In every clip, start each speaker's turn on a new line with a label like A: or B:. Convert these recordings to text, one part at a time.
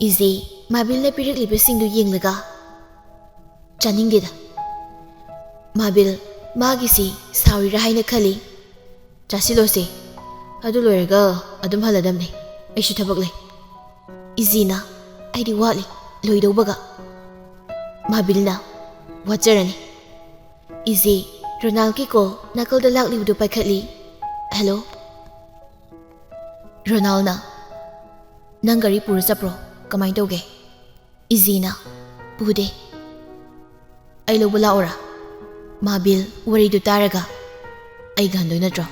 A: Eigi Mabilna piraklibasindu yenglaga chaningdeda. Mabil magisi saurira haina khali. Chasilose adu loiraga adum haladamne. Aishu thabak lei. Eigina aidi watli loidaubaga. Mabilna watjarani. Eigi Ronald ki call nakalda laklibudu paikhatli. Hello. Ronald na nang gari pura sapro kamai tauge. Eigina pude. Ai lo bala ora. Mabil wari du taraga. Ai gandoi natro.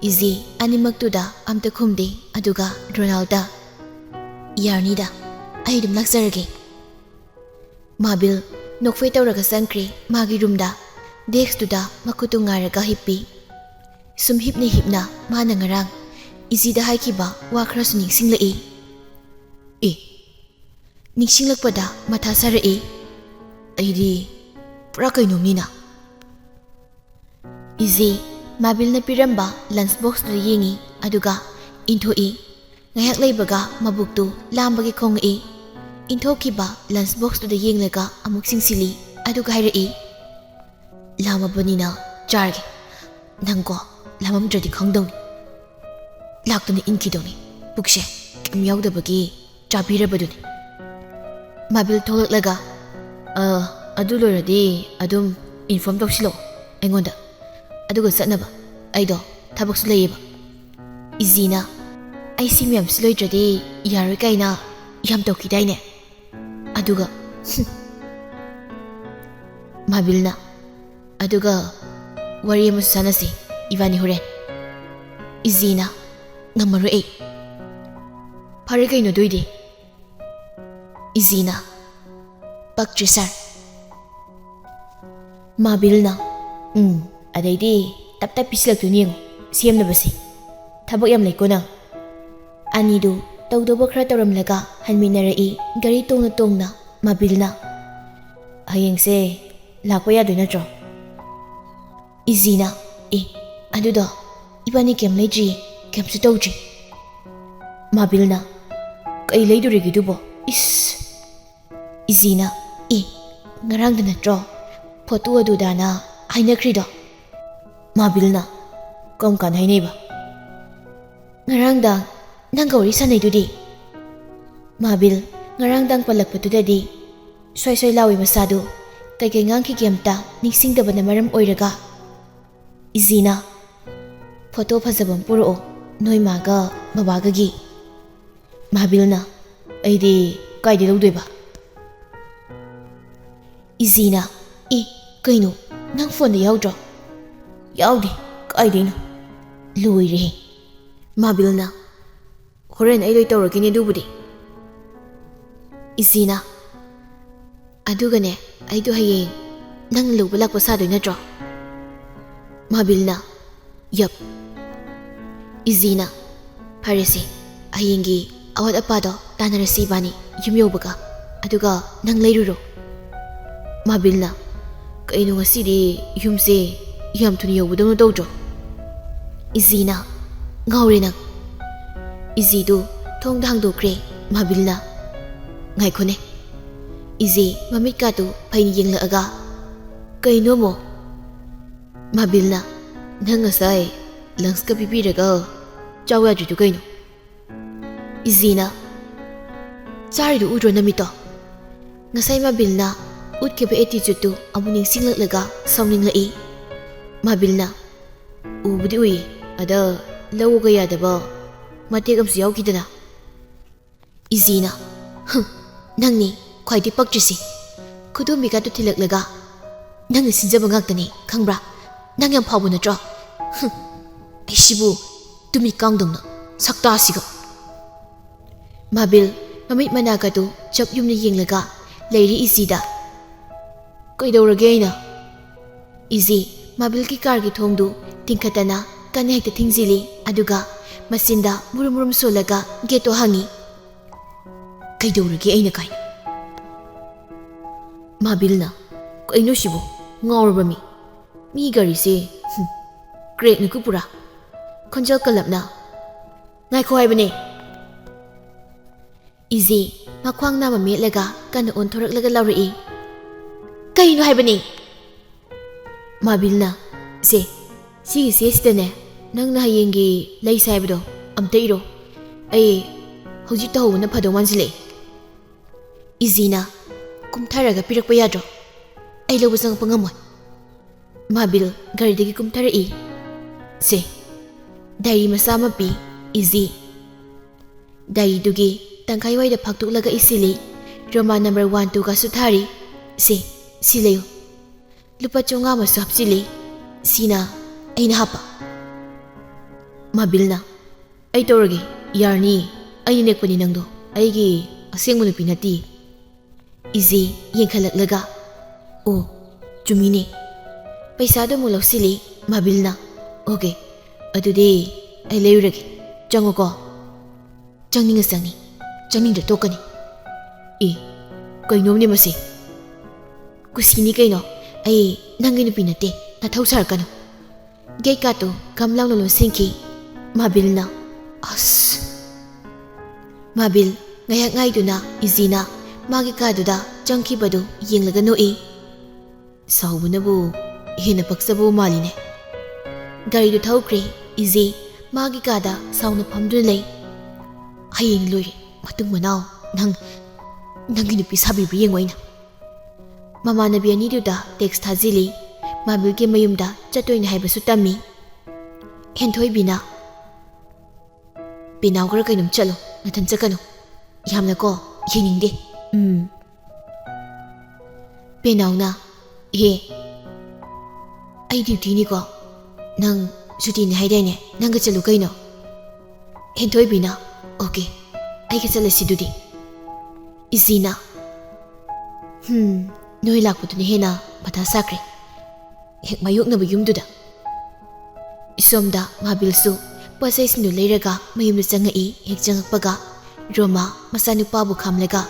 A: Eigi animaktuda amta khumde aduga Ronalda yarnida ai dum laksarage. Mabil nokfei tauraga sankre magi roomda desk tuda makutu ngaraga hippi. Sum hipna mana ngarang Eigi da haikiba wa khara su ningsinglai. Ningsinglakpada matha sarai. Aidi pura kainomnina. Eigi Mabilna piramba lunchbox da yengi aduga inthoi ngayak leibaga mabuktu lambagi khongai. Inthokiba lunchbox da yenglaga amuk singsili aduga hairai. Lamabanina charge nangko lamamdradi khangdongni. Laktuna inkidongni pukshe kem yaudabagi chabirabaduni. Mabil tholaklaga adu loiradi adum inform tawsilo aingonda aduga satnaba aido thabaksu leiba. Eigina ai simyam siloidradi yaroi kaina yam tawkidaine aduga Mabilna aduga wari amu sanasi ibani horen. Eigina ngamaro ei pare kaino doide. Eigina Baktrisar Mabilna adaidi tap pisilaktuни yengo siamnabasi thabak yam leikona. Anidu tawdoba khara tawramlaga hanminarai gari tongna Mabilna hayengse lakpa yadoi natro. Eigina aduda ibani kem leidri kemsu tawdri. Mabilna kai leidurigidubo Eigina ngarangda natro photo adudana hainakrido. Mabilna kom kan haineba ngarangda nang gauri sanaidudi. Mabil ngarangdang palakpatudadi soy lawi masadu kai ngangki gemta ningsingdabana maram oiraga. Eigina photo phajabam puro noi maga babagagi. Mabilna aidi kaidi lawdoiba. Eigina kaino nang phone da yaudro yaudi kaidino loire. Mabilna horen ai loi tawragini dubudi. Eigina adugane aidu hayeng nang lugba lakpa sadoi natro. Mabilna yap. Eigina faresi hayengi awat apado tanarasi bani yumyobaga aduga nang leiruro. Mabilna kaino ngasidi yumse yam thuni yobudong tawdro. Eigina ngaure nang. Eigi du thong dangdokre. Mabilna ngaikone. Eigi mamit ka tu phaini yenglaaga kaino mo. Mabilna nang ngasai lunch ka pipiraga chawya jutu kaino. Eigina charidu udro namito. Ngasai Mabilna utkeba attitude tu amuning singlaklaga sawnginglai. Mabilna ubudi ui ada lawga yadaba matek amsu yaukidana. Eigina nangni khwaidi paktrisi khudumbiga tu thilaklaga nangni sinjaba ngaktani khangbra nang yam phabu natro. Aishibu tumi kangdongna sakta siga. Mabil mamit manaka tu chap yumni yenglaga leiri Eigida. Kaidawrage aina. Eigi Mabil ki car ki thongdu tingkhatana kane hekta thingzili aduga masinda murum solaga geto hangi. Kaidawrage aina kai. Mabilna kaino shibu ngawrabami mi gari se crack nuku pura khonjal kalapna ngai khoi bane. Eigi makhwang nama metlaga kana onthoraklaga laurei. Kaino haibani? Mabilna se sigi sesidane nangna hayengi lei saibdo amta iro. Ai hojik ta hobuna phado mansile. Eigina kumtharaga pirakpa yadro. Ai lobu sang pangamoy. Mabil garidagi kumtharai. Se Dairi masama pi Eigi. Dairi dugi tangkai waida phaktuklaga isili. Roman number 1 2 ka suthari. Se sileyo. Lupa chonga masu hapsili. Sina aina hapa. Mabilna ai toragi yarni ai nekpani nangdo. Aigi asengmu nupi nati. Eigi yengkhalaklaga. Oh chumine. Paisa do mo lausili Mabilna. Okay. Adudi ai leurage. Chango ko. Changninga sangni. Changning da tokani. Kaino ni masi. Kusini kaino. Ai nangi nupi nate. Na thausar kano. Gay kato kamlang lolo singki. Mabilna. As. Mabil ngayak ngay do na Eigina magi kado da changki bado yenglaga noi. Saubu na bu hina paksabu maline. Gari do thaukre Eigi magi kada sauna phamdun lay. Hayeng loire matung manaw nangi nupi sabi yengwaina. Mama nabi ani do da text thazili. Mabil ke mayumda chatoina haibasu tammi. Thoibi na Pinaw kara kainum chalo nathan chakano. Yamna ko yeningde. Pinaw na ai duty ni ko. Nang suti ni haidane nang ka chalo kaino. Thoibi na okay. Ai ka chala sidudi. Eigina noi lakputu ni hena patha sakre. Hek mayuk na bayumduda. Isomda Mabilsu pasay sindu leiraga mayumda changai hek changakpaga Roma masanupabu khamlaga.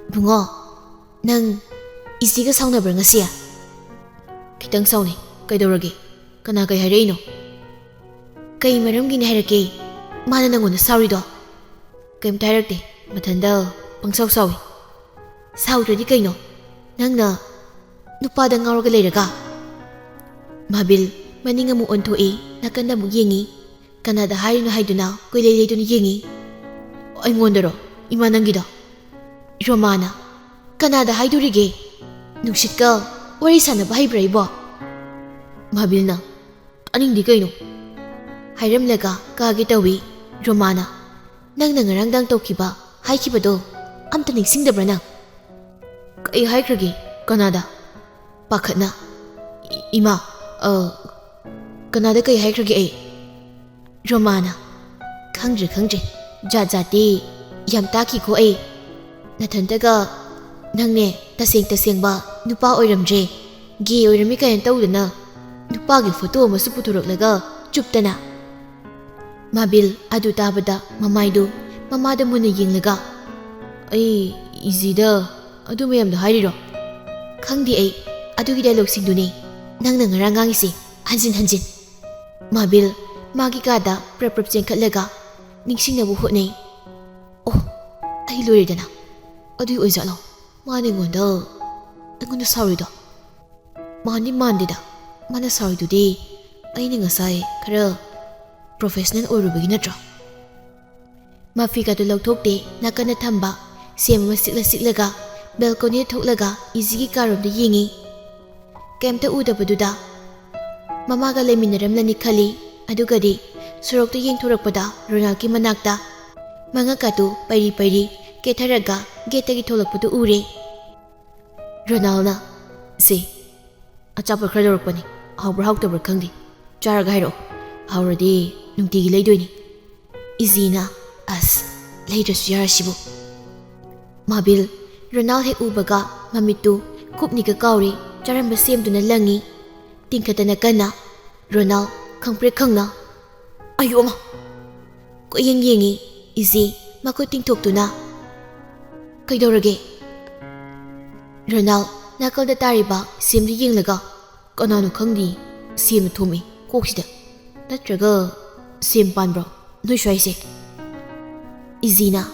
A: Bungo nang Eigiga saunabra ngasiya? Kitang saune kaidorage kana kai hareino? Kai maramgi ni hairake mana nangona saurido? Kaim tairakte mathanda pangsaw sawi. Saudradi kaino nangna nupada ngauraga leiraga. Mabil maninga mu onthoi nakanda mu yengi kanada hairino haiduna koilei dun yengi. Aingondaro imanangida. Romana kanada haidurige nungsitka wari sanaba haibraibo. Mabilna aningdi kaino hairamlaga kage tawi. Romana nangna ngarangdang tawkiba haikibado amta ningsingdabra nang? Kai haikrage kanada pakhatna. Ima kanada kai haikrage ai? Romana khangdre jati yam taki ko ai. Nathantaga nangne taseng ba nupa oiramdre gi oirami kayan tawdana nupa gi photo masu puthuraklaga chuptana. Mabil adu tabada mamada muna yenglaga. Ai Eigida adu mayamda hairiro? Khangdi ai adugi dialogue singduni nangna ngarang ngangisi hanjin. Mabil magi kada prap chengkhatlaga ningsingnabu hotnei. Oh ai loiredana adui oijalo mani ngonda saurido. Mani mandida mana sauridudi aini ngasai khara professional orubagi natra. Mafi ka do lawthokte nakana thamba sema siklaga balcony thoklaga Eigigi karomda yengi. Kemta udabaduda mamaga leminaramlani khali. Adugadi surokta yengthorakpada Ronaldki manakta mangakatu pairi ketharaga getagi tholakpadu ure. Ronaldna se achapar khara dorokpani hawbra hawtabra khangdi charaga hairo hawradi nungtigi leidoini. Eigina as leidrasu yarasibu. Mabil Ronald hek ubaga mamitu kupniga kauri charamba semduna langi tingkhatana kana. Ronald khangpre khangna ayoma ko yengi Eigi makoi tingthoktuna kaidorage. Ronald nakalda tariba semdi yenglaga kanano khangdi semna thomi koksida natraga sem panbro noi shwaise. Eigina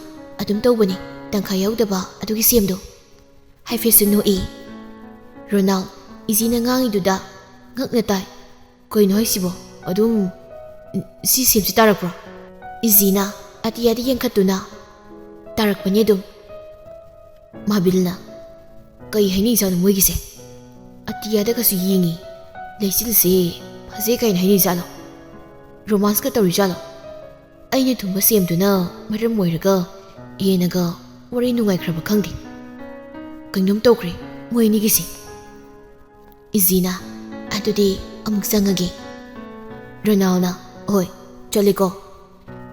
A: ꯑꯗꯨꯝ ꯇꯧꯕꯅꯤ ꯇꯪꯈꯥꯏ ꯌꯧꯗꯕ ꯑꯗꯨꯒꯤ ꯁꯦꯝꯗꯣ ꯍꯥꯏꯐꯦꯠꯁꯨ ꯅꯣꯛꯏ ꯔꯣꯅꯥꯜ ꯏꯖꯤꯅ ꯉꯥꯡꯉꯤꯗꯨꯗ ꯉꯛꯅ ꯇꯥꯏ ꯀꯩꯅꯣ ꯍꯥꯏꯁꯤꯕꯣ ꯑꯗꯨꯝ ꯁꯤ ꯁꯦꯝꯁꯤ ꯇꯥꯔꯛꯄ꯭ꯔꯣ ꯏꯖꯤꯅ ꯑꯇꯤꯌꯥꯗ ꯌꯦꯡꯈꯠꯇꯨꯅ ꯇꯥꯔꯛꯄꯅꯤ ꯑꯗꯨꯝ ꯃꯥꯕꯤꯜꯅ ꯀꯩ ꯍꯥꯏꯅꯤꯡꯖꯥꯠꯅꯣ ꯃꯣꯏꯒꯤꯁꯦ ꯑꯇꯤꯌꯥꯗꯒꯁꯨ ꯌꯦꯡꯉꯤ ꯂꯩꯆꯤꯜꯁꯦ ꯐꯖꯩ ꯀꯥꯏꯅ ꯍꯥꯏꯅꯩꯖꯥꯠꯂꯣ ꯔꯣꯃꯥꯟꯁꯀ ꯇꯧꯔꯤꯖꯥꯠꯂꯣ ꯑꯩꯅ ꯊꯨꯡꯕ ꯁꯦꯝꯗꯨꯅ ꯃꯔꯝ ꯑꯣꯏꯔꯒ ꯍꯦꯟꯅꯒ ꯋꯥꯔꯤ ꯅꯨꯡꯉꯥꯏꯈ꯭ꯔꯕ ꯈꯪꯗꯦ ꯀꯩꯅꯣꯝ ꯇꯧꯈ꯭ꯔꯦ ꯃꯣꯏ ꯑꯅꯤꯒꯤꯁꯦ ꯏꯖꯤꯅ ꯑꯗꯨꯗꯤ ꯑꯃꯨꯛ ꯆꯪꯉꯒꯦ ꯔꯣꯅꯥꯜꯅ ꯍꯣꯏ ꯆꯠꯂꯦꯀꯣ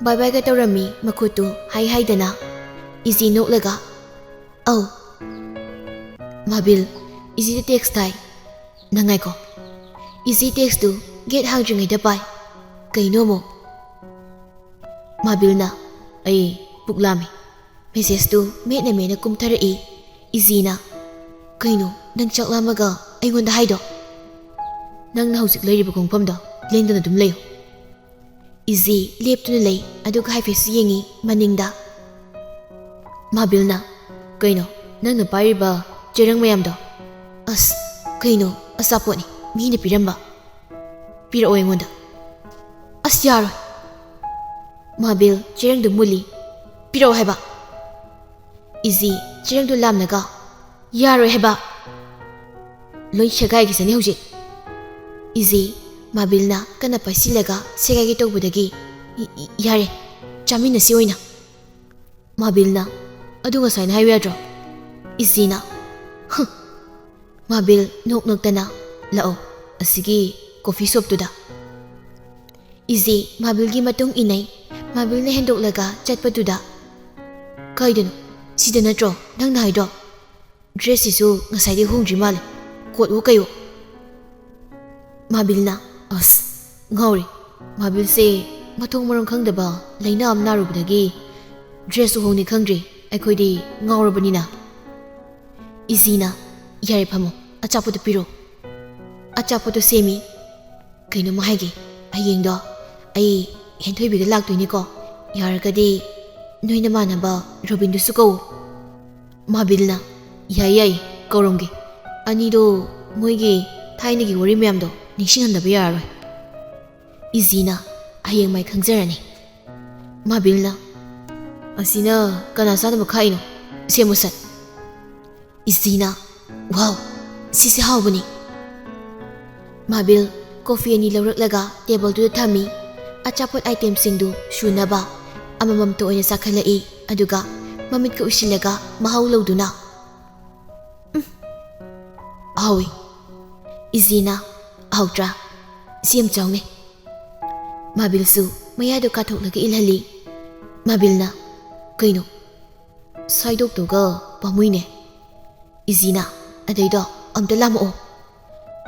A: ꯕꯥꯏ ꯕꯥꯏꯒ ꯇꯧꯔꯝꯃꯤ ꯃꯈꯨꯠꯇꯨ ꯍꯥꯏꯗꯅ ꯏꯖꯤ ꯅꯣꯛꯂꯒ ꯑꯧ ꯃꯥꯕꯤꯜ ꯏꯖꯤꯗ ꯇꯦꯛꯁ ꯊꯥꯏ ꯅꯪꯉꯥꯏꯀꯣ ꯏꯖꯤ ꯇꯦꯛꯁꯇꯨ ꯒꯦꯠ ꯍꯥꯡꯗ꯭ꯔꯤꯉꯩꯗ ꯄꯥꯏ ꯀꯩꯅꯣꯃꯣ ꯃꯥꯕꯤꯜꯅ ꯑꯩ ꯄꯨꯛ ꯂꯥꯝꯃꯤ ꯃꯦꯁꯦꯖꯇꯨ ꯃꯦꯠꯅ ꯃꯦꯠꯅ ꯀꯨꯝꯊꯔꯛꯏ ꯏꯖꯤꯅ ꯀꯩꯅꯣ ꯅꯪ ꯆꯥꯛ ꯂꯥꯝꯃꯒ ꯑꯩꯉꯣꯟꯗ ꯍꯥꯏꯗꯣ ꯅꯪꯅ ꯍꯧꯖꯤꯛ ꯂꯩꯔꯤꯕ ꯈꯣꯡꯐꯝꯗꯣ ꯂꯦꯡꯗꯅ ꯑꯗꯨꯝ ꯂꯩꯌꯨ ꯏꯖꯤ ꯂꯦꯞꯇꯨꯅ ꯂꯩ ꯑꯗꯨꯒ ꯍꯥꯏꯐꯦꯠꯁꯨ ꯌꯦꯡꯉꯤ ꯃꯅꯤꯡꯗ ꯃꯥꯕꯤꯜꯅ ꯀꯩꯅꯣ ꯅꯪꯅ ꯄꯥꯏꯔꯤꯕ ꯆꯦꯔꯪ ꯃꯌꯥꯝꯗꯣ ꯑꯁ ꯀꯩꯅꯣ ꯑꯆꯥꯄꯣꯠꯅꯤ ꯃꯤꯅ ꯄꯤꯔꯝꯕ ꯄꯤꯔꯛꯑꯣ ꯑꯩꯉꯣꯟꯗ ꯑꯁ ꯌꯥꯔꯣꯏ ꯃꯥꯕꯤꯜ ꯆꯦꯔꯪꯗꯨ ꯃꯨꯜꯂꯤ ꯄꯤꯔꯛꯑꯣ ꯍꯥꯏꯕ ꯏꯖꯤ ꯆꯦꯔꯪꯗꯨ ꯂꯥꯝꯂꯒ ꯌꯥꯔꯣꯏ ꯍꯥꯏꯕ ꯂꯣꯏ ꯁꯦꯒꯥꯏꯈꯤꯁꯅꯤ ꯍꯧꯖꯤꯛ ꯏꯖꯤ ꯃꯥꯕꯤꯜꯅ ꯀꯟꯅ ꯄꯥꯏꯁꯤꯜꯂꯒ ꯁꯦꯒꯥꯏꯒꯦ ꯇꯧꯕꯗꯒꯤ ꯌꯥꯔꯦ ꯆꯥꯃꯤꯟꯅꯁꯤ ꯑꯣꯏꯅ ꯃꯥꯕꯤꯜꯅ ꯑꯗꯨ ꯉꯁꯥꯏꯅ ꯍꯥꯏꯌꯨ ꯌꯥꯗ꯭ꯔꯣ ꯏꯖꯤꯅ ꯃꯥꯕꯤꯜ ꯅꯣꯛ ꯅꯣꯛꯇꯅ ꯂꯥꯛꯑꯣ ꯑꯁꯤꯒꯤ ꯀꯣꯐꯤ ꯁꯣꯞꯇꯨꯗ ꯏꯖꯤ ꯃꯥꯕꯤꯜꯒꯤ ꯃꯇꯨꯡ ꯏꯟꯅꯩ ꯃꯥꯕꯤꯜꯅ ꯍꯦꯟꯗꯣꯛꯂꯒ ꯆꯠꯄꯗꯨꯗ ꯀꯥꯏꯗꯅꯣ ꯁꯤꯗ ꯅꯠꯇ꯭ꯔꯣ ꯅꯪꯅ ꯍꯥꯏꯗꯣ ꯗ꯭ꯔꯦꯁꯁꯤꯁꯨ ꯉꯁꯥꯏꯗꯤ ꯍꯣꯡꯗ꯭ꯔꯤ ꯃꯥꯜꯂꯦ ꯀꯣꯠꯋꯣ ꯀꯩꯋꯣ ꯃꯥꯕꯤꯜꯅ ꯑꯁ ꯉꯥꯎꯔꯦ ꯃꯥꯕꯤꯜꯁꯦ ꯃꯊꯣꯡ ꯃꯔꯝ ꯈꯪꯗꯕ ꯂꯩꯅꯥ ꯑꯃ ꯅꯥꯔꯨꯕꯗꯒꯤ ꯗ꯭ꯔꯦꯁꯁꯨ ꯍꯣꯡꯅꯤ ꯈꯪꯗ꯭ꯔꯤ ꯑꯩꯈꯣꯏꯗꯤ ꯉꯥꯎꯔꯕꯅꯤꯅ ꯏꯖꯤꯅ ꯌꯥꯔꯦ ꯐꯝꯃꯣ ꯑꯆꯥꯄꯣꯠꯇꯣ ꯄꯤꯔꯣ ꯑꯆꯥꯄꯣꯠꯇꯣ ꯁꯦꯝꯃꯤ ꯀꯩꯅꯣꯝꯃ ꯍꯥꯏꯒꯦ ꯍꯌꯦꯡꯗꯣ ꯑꯩ ꯍꯦꯟꯊꯣꯏꯕꯤꯒ ꯂꯥꯛꯇꯣꯏꯅꯤꯀꯣ ꯌꯥꯔꯒꯗꯤ ꯅꯣꯏ ꯅꯃꯥꯟꯅꯕ ꯔꯣꯕꯤꯟꯗꯨꯁꯨ ꯀꯧ ꯃꯥꯕꯤꯜꯅ ꯌꯥꯏ ꯌꯥꯏ ꯀꯧꯔꯝꯒꯦ ꯑꯅꯤꯗꯣ ꯃꯣꯏꯒꯤ ꯊꯥꯏꯅꯒꯤ ꯋꯥꯔꯤ ꯃꯌꯥꯝꯗꯣ ꯅꯤꯡꯁꯤꯡꯍꯟꯗꯕ ꯌꯥꯔꯔꯣꯏ ꯏꯖꯤꯅ ꯍꯌꯦꯡ ꯃꯥꯏ ꯈꯪꯖꯔꯅꯤ ꯃꯥꯕꯤꯜꯅ ꯑꯁꯤꯅ ꯀꯅꯥ ꯆꯥꯅꯕ ꯈꯥꯛꯏꯅꯣ ꯁꯦꯝꯃꯨ ꯁꯠ ꯏꯖꯤꯅ ꯋꯥꯎ ꯁꯤꯁꯦ ꯍꯥꯎꯕꯅꯤ ꯃꯥꯕꯤꯜ ꯀꯣꯐꯤ ꯑꯅꯤ ꯂꯧꯔꯛꯂꯒ ꯇꯦꯕꯜꯗꯨꯗ ꯊꯝꯃꯤ ꯑꯆꯥꯄꯣꯠ ꯑꯥꯏꯇꯦꯝꯁꯤꯡꯗꯨ ꯁꯨꯅꯕ ꯑꯃꯃꯝꯇ ꯑꯣꯏꯅ ꯆꯥꯈꯠꯂꯛꯏ ꯑꯗꯨꯒ ꯃꯃꯤꯠꯀ ꯎꯏꯁꯤꯜꯂꯒ ꯃꯍꯥꯎ ꯂꯧꯗꯨꯅ ꯍꯥꯎꯏ ꯏꯖꯤꯅ ꯍꯥꯎꯇ꯭ꯔꯥ ꯁꯤ ꯌꯥꯝ ꯆꯥꯎꯅꯦ ꯃꯥꯕꯤꯜꯁꯨ ꯃꯌꯥꯗꯨ ꯀꯥꯊꯣꯛꯂꯒ ꯏꯜꯍꯜꯂꯤ ꯃꯥꯕꯤꯜꯅ ꯀꯩꯅꯣ ꯁꯥꯏꯗꯣꯛꯇꯧꯒ ꯄꯥꯝꯃꯨꯏꯅꯦ ꯏꯖꯤꯅ ꯑꯗꯩꯗꯣ ꯑꯝꯇ ꯂꯥꯝꯃꯛꯑꯣ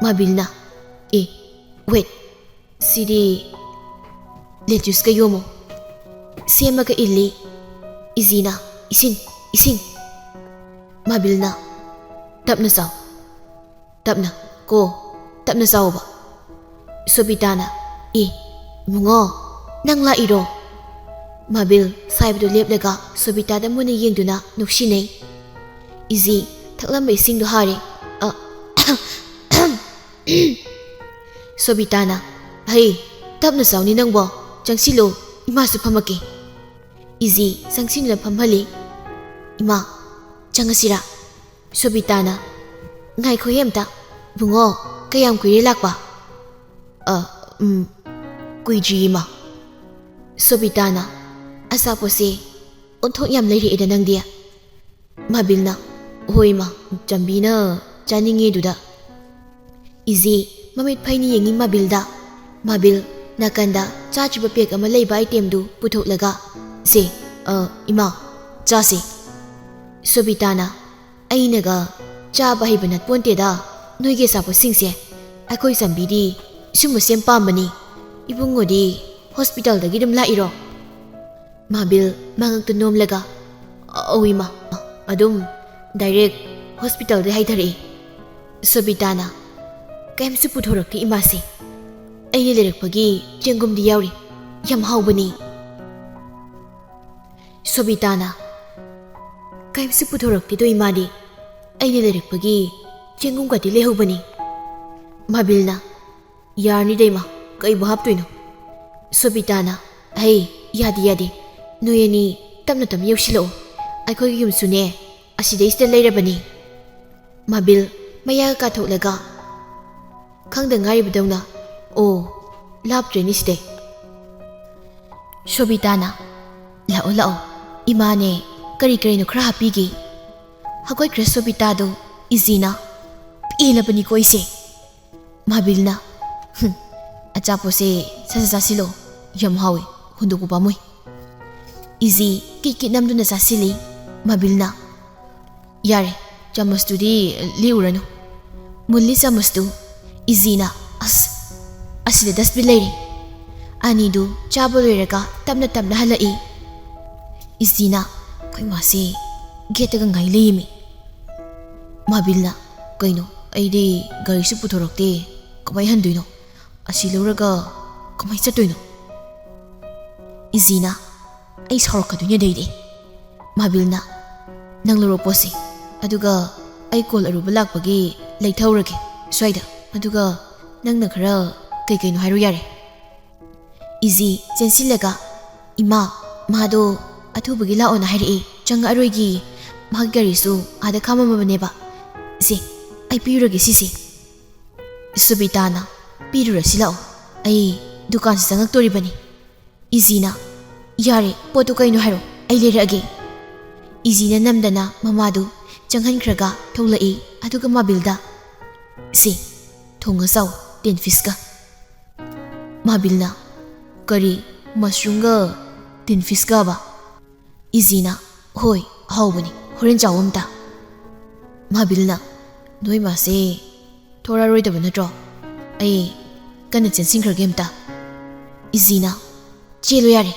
A: ꯃꯥꯕꯤꯜꯅ ꯋꯦꯠ ꯁꯤꯗꯤ ꯂꯦꯇ꯭ꯌꯨꯁꯀ ꯌꯣꯝꯃꯣ ꯁꯦꯝꯃꯒ ꯏꯜꯂꯤ ꯏꯖꯤꯅ ꯏꯁꯤꯡ ꯃꯥꯕꯤꯜꯅ ꯇꯞꯅ ꯆꯥꯎ ꯇꯞꯅ ꯇꯞꯅ ꯆꯥꯎꯕ ꯁꯣꯕꯤꯇꯥꯅ ꯏꯕꯨꯡꯉꯣ ꯅꯪ ꯂꯥꯛꯏꯔꯣ ꯃꯥꯕꯤꯜ ꯁꯥꯏꯕꯗꯨ ꯂꯦꯞꯂꯒ ꯁꯣꯕꯤꯇꯥꯗ ꯃꯨꯟꯅ ꯌꯦꯡꯗꯨꯅ ꯅꯨꯡꯁꯤꯅꯩ ꯏꯖꯤ ꯊꯛꯂꯝꯕ ꯏꯁꯤꯡꯗꯨ ꯍꯥꯔꯤ ꯁꯣꯕꯤꯇꯥꯅ ꯍꯩ ꯇꯞꯅ ꯆꯥꯎꯅꯤ ꯅꯪꯕꯣ ꯆꯪꯁꯤꯜꯂꯨ ꯏꯃꯥꯁꯨ ꯐꯝꯃꯛꯀꯦ ꯏꯖꯤ ꯆꯪꯁꯤꯟꯅ ꯐꯝꯍꯜꯂꯤ ꯏꯃꯥ ꯆꯪꯉꯁꯤꯔꯥ ꯁꯣꯕꯤꯇꯥꯅ ꯉꯥꯏꯈꯣ ꯍꯦꯝꯇ ꯕꯨꯡꯉꯣ ꯀꯌꯥꯝ ꯀꯨꯏꯔꯦ ꯂꯥꯛꯄ ꯀꯨꯏꯗ꯭ꯔꯤ ꯏꯃꯥ ꯁꯣꯕꯤꯇꯥꯅ ꯑꯆꯥꯄꯣꯠꯁꯦ ꯑꯣꯟꯊꯣꯛ ꯌꯥꯝ ꯂꯩꯔꯛꯑꯦꯗ ꯅꯪꯗꯤ ꯃꯥꯕꯤꯜꯅ ꯍꯣꯏ ꯏꯃꯥ ꯆꯝꯕꯤꯅ ꯆꯥꯅꯤꯡꯉꯦ ꯑꯗꯨꯗ ꯏꯖꯤ ꯃꯃꯤꯠ ꯐꯩꯅ ꯌꯦꯡꯉꯤ ꯃꯥꯕꯤꯜꯗ ꯃꯥꯕꯤꯜ ꯅꯥꯀꯟꯗ ꯆꯥꯗ꯭ꯔꯤꯕ ꯄꯦꯛ ꯑꯃ ꯂꯩꯕ ꯑꯥꯏꯇꯦꯝꯗꯨ ꯄꯨꯊꯣꯛꯂꯒ ꯁꯦ ꯏꯃꯥ ꯆꯥꯁꯦ ꯁꯣꯕꯤꯇꯥꯅ ꯑꯩꯅꯒ ꯆꯥꯕ ꯍꯩꯕ ꯅꯠꯄꯣꯟꯇꯦꯗ ꯅꯣꯏꯒꯤ ꯑꯆꯥꯄꯣꯠꯁꯤꯡꯁꯦ ꯑꯩꯈꯣꯏ ꯆꯝꯕꯤꯗꯤ ꯁꯨꯝꯕꯁꯦ ꯌꯥꯝ ꯄꯥꯝꯕꯅꯤ ꯏꯕꯨꯡꯉꯣꯗꯤ ꯍꯣꯁꯄꯤꯇꯥꯜꯗꯒꯤ ꯑꯗꯨꯝ ꯂꯥꯛꯏꯔꯣ ꯃꯥꯕꯤꯜ ꯃꯉꯛꯇꯨ ꯅꯣꯝꯂꯒ ꯑꯧ ꯏꯃꯥ ꯑꯗꯨꯝ ꯗꯥꯏꯔꯦꯛ ꯍꯣꯁꯄꯤꯇꯥꯜꯗ ꯍꯥꯏꯊꯔꯛꯏ ꯁꯣꯕꯤꯇꯥꯅ ꯀꯩꯝꯁꯨ ꯄꯨꯊꯣꯔꯛꯇꯦ ꯏꯃꯥꯁꯦ ꯑꯩꯅ ꯂꯩꯔꯛꯄꯒꯤ ꯆꯦꯡꯒꯨꯝꯗꯤ ꯌꯥꯎꯔꯤ ꯌꯥꯝ ꯍꯥꯎꯕꯅꯤ ꯁꯣꯕꯤꯇꯥꯅ ꯀꯩꯝꯁꯨ ꯄꯨꯊꯣꯔꯛꯇꯦꯗꯣ ꯏꯃꯥꯗꯤ ꯑꯩꯅ ꯂꯩꯔꯛꯄꯒꯤ ꯆꯦꯡꯒꯨꯝꯒꯗꯤ ꯂꯩꯍꯧꯕꯅꯤ ꯃꯥꯕꯤꯜꯅ ꯌꯥꯔꯅꯤꯗ ꯏꯃꯥ ꯀꯩꯕꯨ ꯍꯥꯞꯇꯣꯏꯅꯣ ꯁꯣꯕꯤꯇꯥꯅ ꯍꯩ ꯌꯥꯗꯦ ꯌꯥꯗꯦ ꯅꯣꯏ ꯑꯅꯤ ꯇꯞꯅ ꯇꯞꯅ ꯌꯧꯁꯤꯜꯂꯛꯑꯣ ꯑꯩꯈꯣꯏꯒꯤ ꯌꯨꯝꯁꯨꯅꯦ ꯑꯁꯤꯗꯩꯁꯤꯗ ꯂꯩꯔꯕꯅꯤ ꯃꯥꯕꯤꯜ ꯃꯌꯥꯒ ꯀꯥꯊꯣꯛꯂꯒ ꯈꯪꯗ ꯉꯥꯏꯔꯤꯕꯗꯧꯅ ꯑꯣ ꯂꯥꯞꯇ꯭ꯔꯦꯅꯤ ꯁꯤꯗꯩ ꯁꯣꯕꯤꯇꯥꯅ ꯂꯥꯛꯑꯣ ꯂꯥꯛꯑꯣ ꯏꯃꯥꯅꯦ ꯀꯔꯤ ꯀꯔꯤꯅꯣ ꯈꯔ ꯍꯥꯞꯄꯤꯒꯦ ꯍꯧꯒꯠꯈ꯭ꯔꯦ ꯁꯣꯕꯤꯇꯥꯗꯣ ꯏꯖꯤꯅ ꯄꯦꯜꯂꯕꯅꯤꯀꯣ ꯑꯩꯁꯦ ꯃꯥꯕꯤꯜꯅ ꯑꯆꯥꯄꯣꯠꯁꯦ ꯁꯠ ꯁꯠ ꯆꯥꯁꯤꯜꯂꯣ ꯌꯥꯝ ꯍꯥꯎꯋꯤ ꯍꯨꯟꯗꯣꯛꯄ ꯄꯥꯝꯃꯨꯏ 이지 kitkit namduna sasili mabilna yare chamastudi liuranu mulli chamastu izina asida dasbi leiri anidu chaba loiraga tamna tamna halai izina koi masi getaga ngai leimi mabilna kaino aidi gari su puthorokte kamai handuino asi loraga kamai chatoino izina ꯑꯩ ꯁꯥꯎꯔꯛꯀꯗꯣꯏꯅꯦ ꯗꯩꯗꯤ ꯃꯥꯕꯤꯜꯅ ꯅꯪ ꯂꯧꯔꯛꯄꯣꯁꯤ ꯑꯗꯨꯒ ꯑꯩ call ꯑꯔꯨꯕ ꯂꯥꯛꯄꯒꯤ ꯂꯩꯊꯧꯔꯒꯦ ꯁ꯭ꯋꯥꯏꯗ ꯑꯗꯨꯒ ꯅꯪꯅ ꯈꯔ ꯀꯩꯀꯩꯅꯣ ꯍꯥꯏꯔꯣ ꯌꯥꯔꯦ 이지 ꯆꯦꯟꯁꯤꯜꯂꯒ ꯏꯃꯥ ꯃꯥꯗꯣ ꯑꯊꯨꯕꯒꯤ ꯂꯥꯛꯑꯣꯅ ꯍꯥꯏꯔꯛꯏ ꯆꯪꯉꯛꯑꯔꯣꯏꯒꯤ ꯃꯍꯥꯛ ꯒꯥꯔꯤꯁꯨ ꯑꯥꯗ ꯈꯥꯝꯃꯝꯃꯕꯅꯦꯕ ꯏꯁꯦ ꯑꯩ ꯄꯤꯔꯨꯔꯒꯦ ꯁꯤꯁꯦ ꯁꯨꯕꯤꯇꯥꯅ ꯄꯤꯔꯨꯔꯁꯤ ꯂꯥꯛꯑꯣ ꯑꯩ ꯗꯨꯀꯥꯟꯁꯤ ꯆꯪꯉꯛꯇꯣꯔꯤꯕꯅꯤ 이지나 ꯌꯥꯔꯦ ꯄꯣꯠꯇꯨ ꯀꯩꯅꯣ ꯍꯥꯏꯔꯣ ꯑꯩ ꯂꯩꯔꯛꯑꯒꯦ 이지ꯅ ꯅꯝꯗꯅ ꯃꯃꯥꯗꯨ ꯆꯪꯍꯟꯈ꯭ꯔꯒ ꯊꯣꯛꯂꯛꯏ ꯑꯗꯨꯒ ꯃꯥꯕꯤꯜꯗ ꯁꯤ ꯊꯣꯡꯉ ꯆꯥꯎ ꯇꯤꯟ ꯐꯤꯁꯀ ꯃꯥꯕꯤꯜꯅ ꯀꯔꯤ ꯃꯁꯔꯨꯝꯒ ꯇꯤꯟ ꯐꯤꯁꯀꯕ 이지나 ꯍꯣꯏ ꯑꯍꯥꯎꯕꯅꯤ ꯍꯣꯔꯦꯟ ꯆꯥꯎ ꯑꯝꯇ ꯃꯥꯕꯤꯜꯅ ꯅꯣꯏ ꯃꯥꯁꯦ ꯊꯣꯔꯛꯑꯔꯣꯏꯗꯕ ꯅꯠꯇ꯭ꯔꯣ ꯑꯩ ꯀꯟꯅ ꯆꯦꯟꯁꯤꯟꯈ꯭ꯔꯒꯦ ꯑꯝꯇ 이지나 ꯆꯦꯜꯂꯣ ꯌꯥꯔꯦ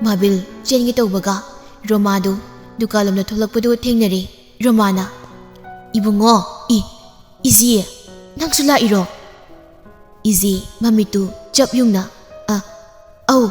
A: ꯃꯥꯕꯤꯜ ꯆꯦꯟꯒꯦ ꯇꯧꯕꯒ ꯔꯣꯃꯥꯗꯨ ꯗꯨꯀꯥꯟꯂꯣꯝꯗ ꯊꯣꯛꯂꯛꯄꯗꯨ ꯊꯦꯡꯅꯔꯦ ꯔꯣꯃꯥꯅ 이bungo 이지 ꯅꯪꯁꯨ ꯂꯥꯛꯏꯔꯣ 이지 ꯃꯃꯤꯠꯇꯨ ꯆꯞ ꯌꯨꯡꯅ ꯑꯧ